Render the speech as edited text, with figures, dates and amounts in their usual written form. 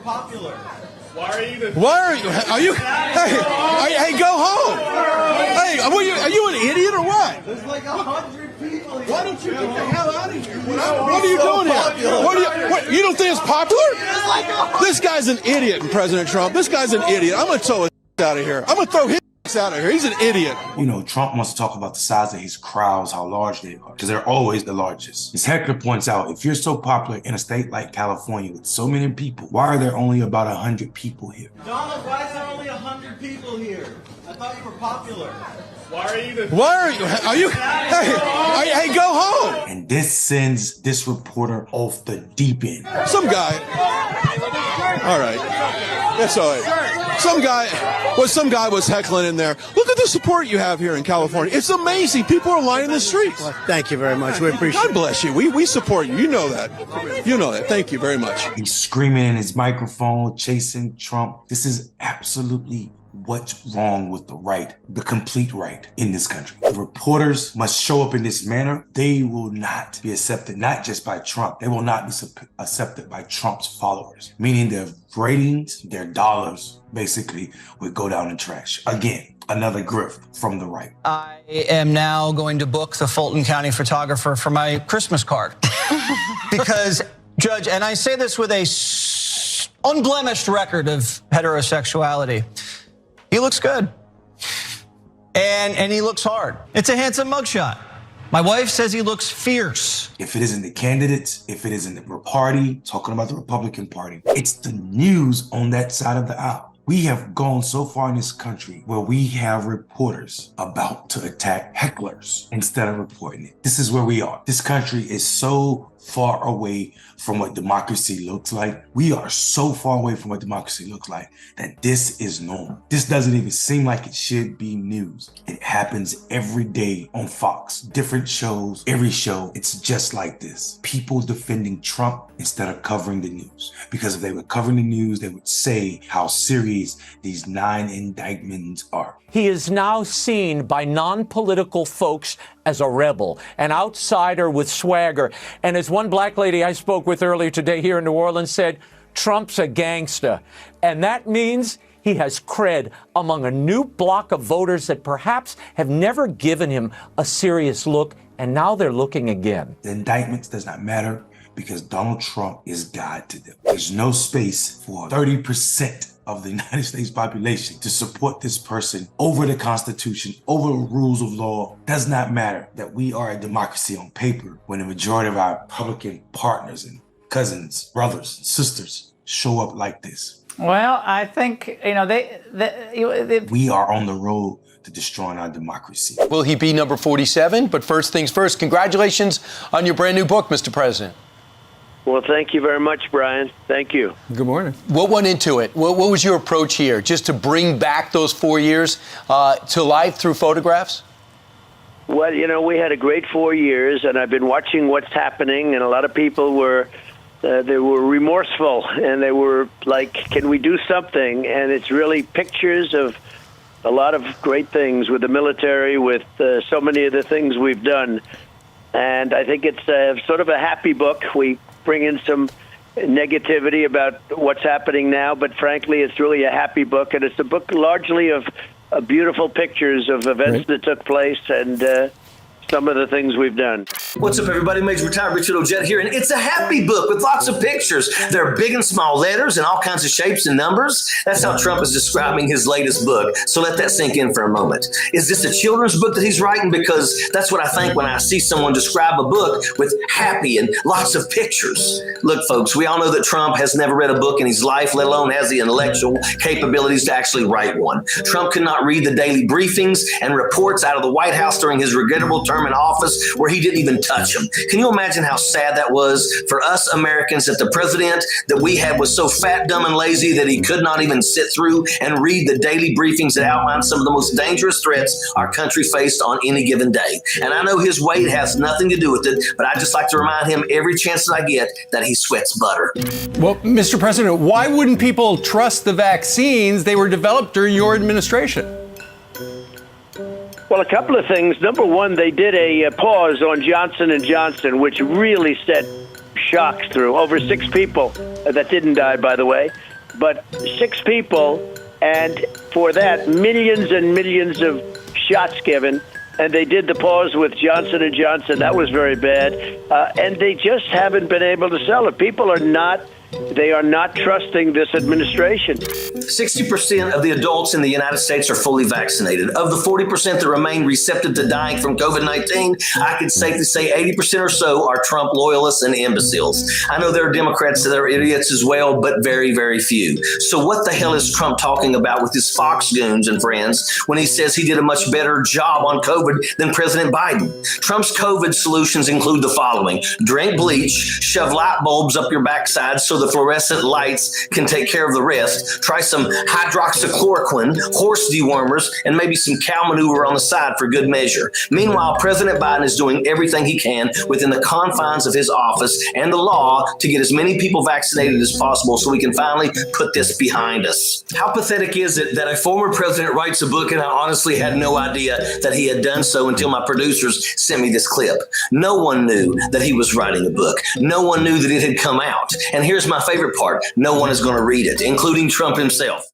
popular. Why are you? Hey, go home. Hey, are you an idiot or what? There's like 100 people here. Why don't you get the hell out of here? What are you doing here? What, you don't think it's popular? This guy's an idiot, President Trump. This guy's an idiot. I'm going to throw his out of here. I'm going to throw his out of here. He's an idiot. You know, Trump wants to talk about the size of his crowds, how large they are, because they're always the largest. As Heckler points out, if you're so popular in a state like California with so many people, why are there only about 100 people here? Donald, why is there only 100 people here? I thought you were popular. Why are you? Hey, go home. And this sends this reporter off the deep end. Some guy. All right. That's all right. Some guy was heckling in there. Look at the support you have here in California. It's amazing. People are lining the streets. Well, thank you very much. We appreciate it. God bless you. We support you. You know that. You know that. Thank you very much. He's screaming in his microphone, chasing Trump. This is absolutely what's wrong with the right, the complete right in this country. If reporters must show up in this manner, they will not be accepted, not just by Trump. They will not be accepted by Trump's followers, meaning their ratings, their dollars, basically, would go down in trash. Again, another grift from the right. I am now going to book the Fulton County photographer for my Christmas card. Because, Judge, and I say this with a unblemished record of heterosexuality, he looks good. And he looks hard. It's a handsome mugshot. My wife says he looks fierce. If it isn't the candidates, if it isn't the party, talking about the Republican Party, it's the news on that side of the aisle. We have gone so far in this country where we have reporters about to attack hecklers instead of reporting it. This is where we are. This country is so far away from what democracy looks like. We are so far away from what democracy looks like that this is normal. This doesn't even seem like it should be news. It happens every day on Fox, different shows, every show. It's just like this. People defending Trump instead of covering the news. Because if they were covering the news, they would say how serious these 9 indictments are. He is now seen by non-political folks as a rebel, an outsider with swagger. And as one black lady I spoke with earlier today here in New Orleans said, Trump's a gangster. And that means he has cred among a new block of voters that perhaps have never given him a serious look, and now they're looking again. The indictments does not matter because Donald Trump is God to them. There's no space for 30% of the United States population to support this person over the Constitution, over the rules of law. Does not matter that we are a democracy on paper when the majority of our Republican partners and cousins, brothers, and sisters show up like this. Well, I think, you know, we are on the road to destroying our democracy. Will he be number 47? But first things first, congratulations on your brand new book, Mr. President. Well, thank you very much, Brian. Thank you. Good morning. What went into it? What was your approach here? Just to bring back those 4 years to life through photographs? Well, you know, we had a great 4 years, and I've been watching what's happening, and a lot of people were they were remorseful, and they were like, can we do something? And it's really pictures of a lot of great things with the military, with so many of the things we've done. And I think it's sort of a happy book. We bring in some negativity about what's happening now, but frankly, it's really a happy book, and it's a book largely of beautiful pictures of events that took place and some of the things we've done. What's up, everybody? Major Retired Richard Jet here, and it's a happy book with lots of pictures. There are big and small letters and all kinds of shapes and numbers. That's how Trump is describing his latest book, so let that sink in for a moment. Is this a children's book that he's writing? Because that's what I think when I see someone describe a book with happy and lots of pictures. Look, folks, we all know that Trump has never read a book in his life, let alone has the intellectual capabilities to actually write one. Trump could not read the daily briefings and reports out of the White House during his regrettable term in office where he didn't even touch them. Can you imagine how sad that was for us Americans that the president that we had was so fat, dumb, and lazy that he could not even sit through and read the daily briefings that outline some of the most dangerous threats our country faced on any given day? And I know his weight has nothing to do with it, but I just like to remind him every chance that I get that he sweats butter. Well, Mr. President, why wouldn't people trust the vaccines? They were developed during your administration. Well, a couple of things. Number one, they did a pause on Johnson & Johnson, which really sent shocks through. Over 6 people that didn't die, by the way. but 6 people, and for that, millions and millions of shots given. And they did the pause with Johnson & Johnson. That was very bad. And they just haven't been able to sell it. People are not trusting this administration. 60% of the adults in the United States are fully vaccinated. Of the 40% that remain receptive to dying from COVID-19, I could safely say 80% or so are Trump loyalists and imbeciles. I know there are Democrats that are idiots as well, but very, very few. So what the hell is Trump talking about with his Fox goons and friends when he says he did a much better job on COVID than President Biden? Trump's COVID solutions include the following: drink bleach, shove light bulbs up your backside so the fluorescent lights can take care of the rest, try some hydroxychloroquine, horse dewormers, and maybe some cow maneuver on the side for good measure. Meanwhile, President Biden is doing everything he can within the confines of his office and the law to get as many people vaccinated as possible so we can finally put this behind us. How pathetic is it that a former president writes a book and I honestly had no idea that he had done so until my producers sent me this clip. No one knew that he was writing a book. No one knew that it had come out. And here's my favorite part: no one is going to read it, including Trump himself.